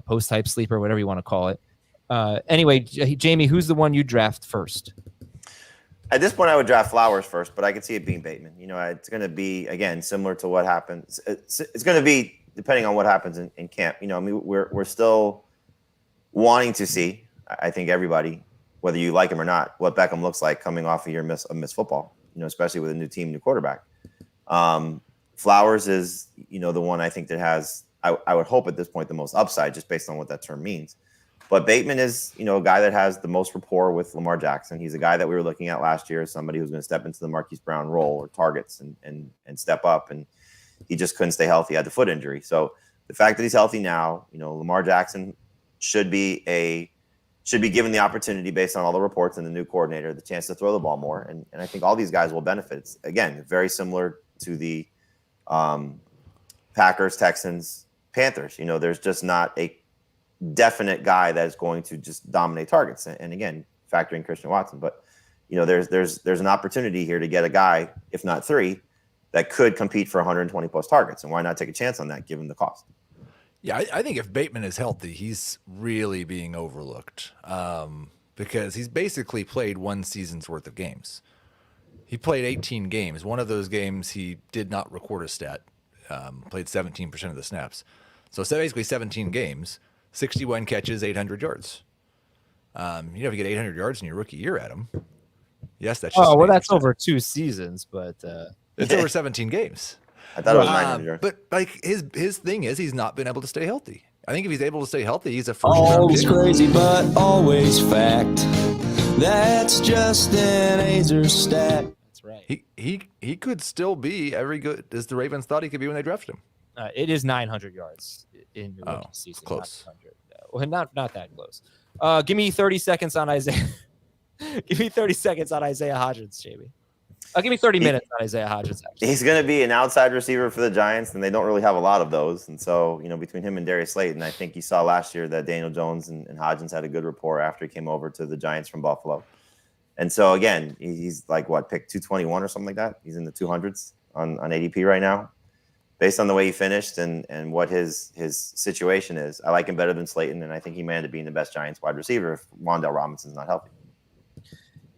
post-type sleeper, whatever you want to call it. Anyway, Jamey, who's the one you draft first? At this point, I would draft Flowers first, but I could see it being Bateman. It's going to be, again, similar to what happens. It's going to be depending on what happens in camp. We're still wanting to see, I think everybody, whether you like him or not, what Beckham looks like coming off a year of missed football, especially with a new team, new quarterback. Flowers is, the one I think that has, I would hope at this point, the most upside just based on what that term means. But Bateman is, a guy that has the most rapport with Lamar Jackson. He's a guy that we were looking at last year as somebody who's going to step into the Marquise Brown role or targets and step up. And he just couldn't stay healthy. He had the foot injury. So the fact that he's healthy now, Lamar Jackson should be given the opportunity based on all the reports and the new coordinator, the chance to throw the ball more. And I think all these guys will benefit. It's, again, very similar to the Packers, Texans, Panthers. There's just not a definite guy that is going to just dominate targets. And again, factoring Christian Watson, but there's an opportunity here to get a guy, if not three, that could compete for 120 plus targets. And why not take a chance on that given the cost? Yeah, I think if Bateman is healthy, he's really being overlooked because he's basically played one season's worth of games. He played 18 games. One of those games he did not record a stat, played 17% of the snaps. So basically 17 games. 61 catches, 800 yards. If you get 800 yards in your rookie year, Adam, yes, that's just that's over 2 seasons, but it's over 17 games. I thought it was 900 yards. But like his thing is he's not been able to stay healthy. I think if he's able to stay healthy, he's a first round always pick. Crazy, but always fact. That's just an Azer stat. that's right. He could still be every good as the Ravens thought he could be when they drafted him. It is 900 yards in your rookie season. Close. Not that close. Give me 30 seconds on Isaiah. Give me 30 seconds on Isaiah Hodgins, Jamey. Give me 30 minutes on Isaiah Hodgins. Actually. He's going to be an outside receiver for the Giants, and they don't really have a lot of those. And so, between him and Darius Slayton, I think you saw last year that Daniel Jones and Hodgins had a good rapport after he came over to the Giants from Buffalo. And so, again, he's like, pick 221 or something like that? He's in the 200s on ADP right now. Based on the way he finished and what his situation is, I like him better than Slayton, and I think he may end up being the best Giants wide receiver if Wan'Dale Robinson's not healthy.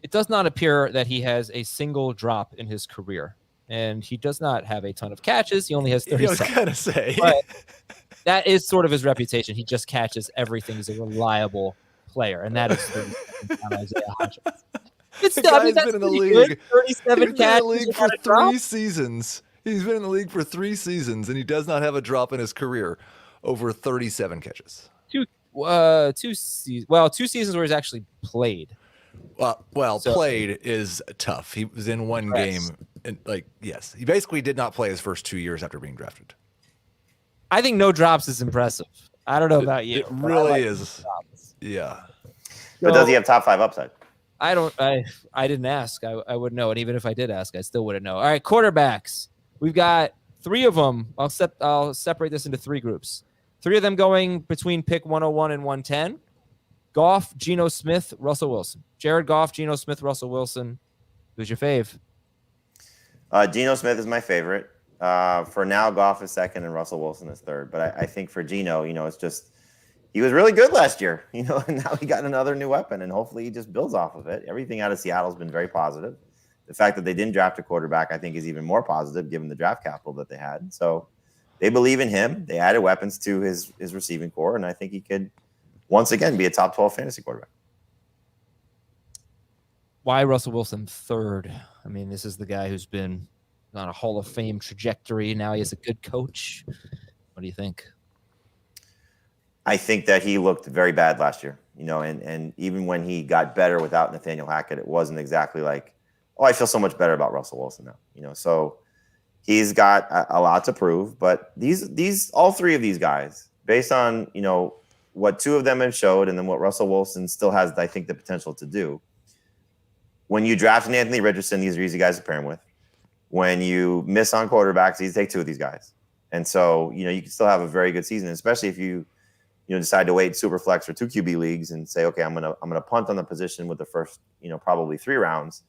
It does not appear that he has a single drop in his career, and he does not have a ton of catches. He only has 30 I was going to say. But that is sort of his reputation. He just catches everything. He's a reliable player, and that is on Isaiah Hodgins. It's guy's been in the league. 37 catches for 3 seasons. He's been in the league for 3 seasons, and he does not have a drop in his career over 37 catches. 2 seasons where he's actually played. Played is tough. He was in one game, and yes, he basically did not play his first 2 years after being drafted. I think no drops is impressive. I don't know about you. It really is. Yeah. But does he have top 5 upside? I didn't ask. I wouldn't know. And even if I did ask, I still wouldn't know. All right, quarterbacks. We've got 3 of them. I'll separate this into 3 groups. 3 of them going between pick 101 and 110. Goff, Geno Smith, Russell Wilson. Jared Goff, Geno Smith, Russell Wilson. Who's your fave? Geno Smith is my favorite. For now, Goff is second and Russell Wilson is third. But I think for Geno, it's just he was really good last year, and now he got another new weapon, and hopefully he just builds off of it. Everything out of Seattle has been very positive. The fact that they didn't draft a quarterback, I think, is even more positive given the draft capital that they had. So they believe in him. They added weapons to his receiving core, and I think he could once again be a top 12 fantasy quarterback. Why Russell Wilson third? I mean, this is the guy who's been on a Hall of Fame trajectory. Now he has a good coach. What do you think? I think that he looked very bad last year, and even when he got better without Nathaniel Hackett, it wasn't exactly like, oh, I feel so much better about Russell Wilson now, so he's got a lot to prove. But these all 3 of these guys, based on, what 2 of them have showed and then what Russell Wilson still has, I think, the potential to do. When you draft an Anthony Richardson, these are easy guys to pair him with. When you miss on quarterbacks, you take 2 of these guys. And so, you can still have a very good season, especially if you decide to wait super flex or 2 QB leagues and say, okay, I'm gonna punt on the position with the first, probably 3 rounds.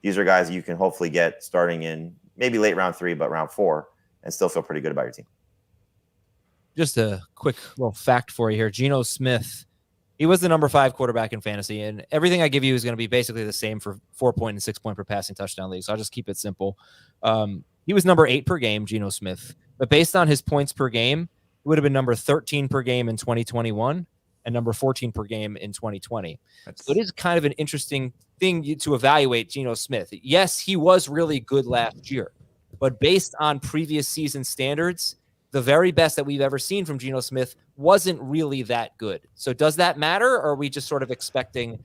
These are guys you can hopefully get starting in maybe late round 3, but round 4, and still feel pretty good about your team. Just a quick little fact for you here. Geno Smith, he was the number 5 quarterback in fantasy, and everything I give you is going to be basically the same for 4-point and 6-point per passing touchdown league. So I'll just keep it simple. He was number 8 per game, Geno Smith, but based on his points per game, it would have been number 13 per game in 2021 and number 14 per game in 2020. So it is kind of an interesting thing to evaluate Geno Smith. Yes, he was really good last year, but based on previous season standards, the very best that we've ever seen from Geno Smith wasn't really that good. So does that matter, or are we just sort of expecting,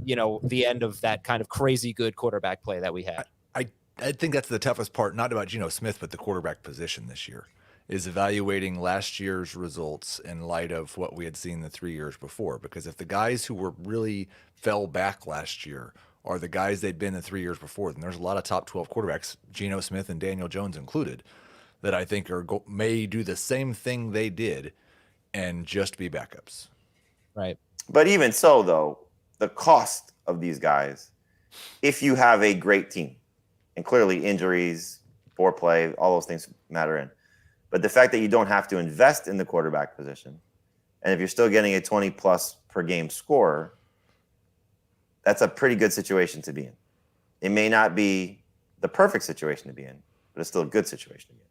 the end of that kind of crazy good quarterback play that we had? I think that's the toughest part, not about Geno Smith, but the quarterback position this year, is evaluating last year's results in light of what we had seen the 3 years before. Because if the guys who were really fell back last year are the guys they'd been the 3 years before, then there's a lot of top 12 quarterbacks, Geno Smith and Daniel Jones included, that I think may do the same thing they did and just be backups. Right. But even so, though, the cost of these guys, if you have a great team, and clearly injuries, poor play, all those things matter in. But the fact that you don't have to invest in the quarterback position, and if you're still getting a 20-plus per game scorer, that's a pretty good situation to be in. It may not be the perfect situation to be in, but it's still a good situation to be in.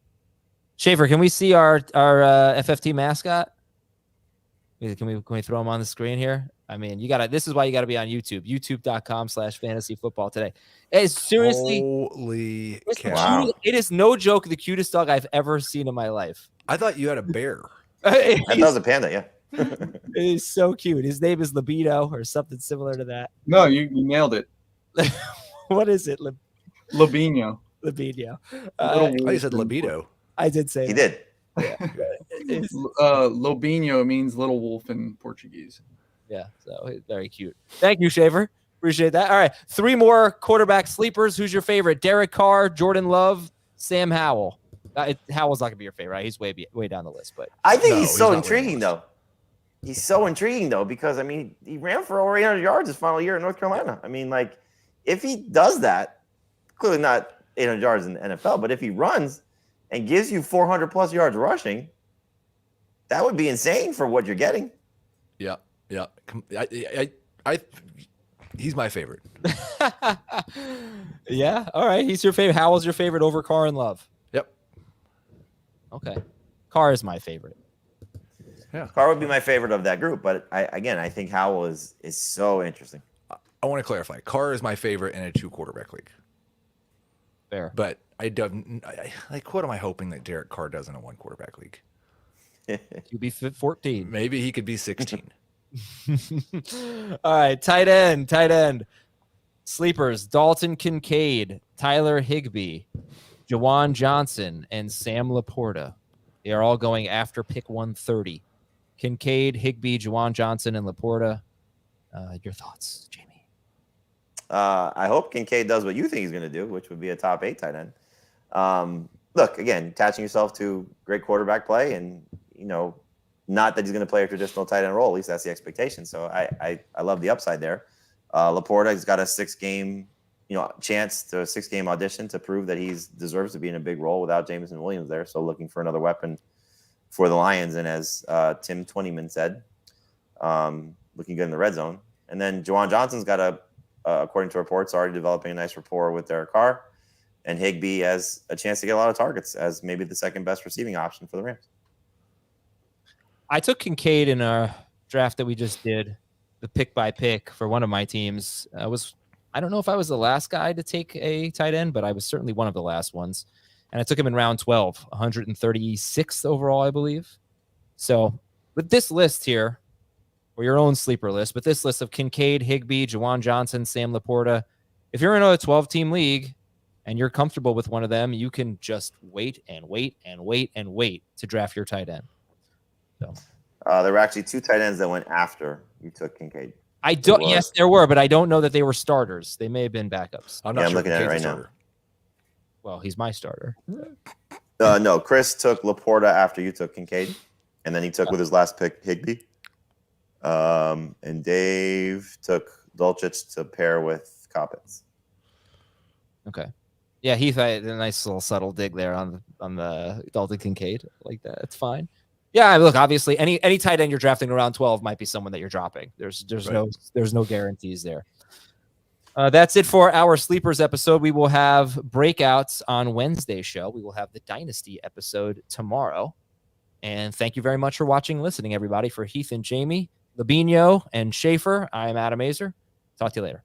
Schaefer, can we see our FFT mascot? Can we throw him on the screen here? I mean, this is why you gotta be on YouTube, youtube.com/fantasyfootball today. It's seriously, holy cow. Wow. It is no joke the cutest dog I've ever seen in my life. I thought you had a bear. I thought it was a panda, yeah. It is so cute. His name is Libido or something similar to that. No, you nailed it. What is it? Lobinho. Libido. I thought you said libido. I did say He that. did. Lobinho means little wolf in Portuguese. Yeah, so very cute. Thank you, Shaver. Appreciate that. All right, 3 more quarterback sleepers. Who's your favorite? Derek Carr, Jordan Love, Sam Howell. Howell's not gonna be your favorite, right? He's way down the list, but I think No, he's so he's not intriguing, though. He's so intriguing, though, because, I mean, he ran for over 800 yards his final year in North Carolina. I mean, like, if he does that, clearly not 800 yards in the NFL, but if he runs and gives you 400-plus yards rushing, that would be insane for what you're getting. Yeah. He's my favorite. yeah. All right, he's your favorite. Howell's your favorite over Carr and Love? Yep. Okay, Carr is my favorite. Yeah. Carr would be my favorite of that group, but I think Howell is so interesting. I want to clarify. Carr is my favorite in a 2-quarterback league. Fair. But what am I hoping that Derek Carr does in a 1-quarterback league? You'll be 14. Maybe he could be 16. All right, tight end. Sleepers, Dalton Kincaid, Tyler Higbee, Juwan Johnson, and Sam Laporta. They are all going after pick 130. Kincaid, Higbee, Juwan Johnson, and Laporta. Your thoughts, Jamey? I hope Kincaid does what you think he's going to do, which would be a top 8 tight end. Look, again, attaching yourself to great quarterback play, and not that he's going to play a traditional tight end role. At least that's the expectation. So I love the upside there. Laporta, he's got a 6-game chance to a 6-game audition to prove that he deserves to be in a big role without Jameson Williams there. So looking for another weapon for the Lions, and as Tim Twentyman said, looking good in the red zone. And then Juwan Johnson's got according to reports, already developing a nice rapport with Derek Carr, and Higbee has a chance to get a lot of targets as maybe the second best receiving option for the Rams. I took Kincaid in a draft that we just did, the pick by pick for one of my teams. I don't know if I was the last guy to take a tight end, but I was certainly one of the last ones. And I took him in round 12, 136th overall, I believe. So with this list here, or your own sleeper list, but this list of Kincaid, Higbee, Juwan Johnson, Sam Laporta, if you're in a 12-team league and you're comfortable with one of them, you can just wait to draft your tight end. So there were actually 2 tight ends that went after you took Kincaid. Yes, there were, but I don't know that they were starters. They may have been backups. I'm not sure looking at it right now. Well, he's my starter. No, Chris took Laporta after you took Kincaid, and then he took with his last pick Higbee. And Dave took Dulcich to pair with Coppins. Okay. Yeah, Heath, a nice little subtle dig there on the Dalton Kincaid. Like that. It's fine. Yeah, look, obviously any tight end you're drafting around 12 might be someone that you're dropping. There's no guarantees there. That's it for our Sleepers episode. We will have breakouts on Wednesday's show. We will have the Dynasty episode tomorrow. And thank you very much for watching and listening, everybody. For Heath and Jamey, Labinho and Schaefer. I'm Adam Azer. Talk to you later.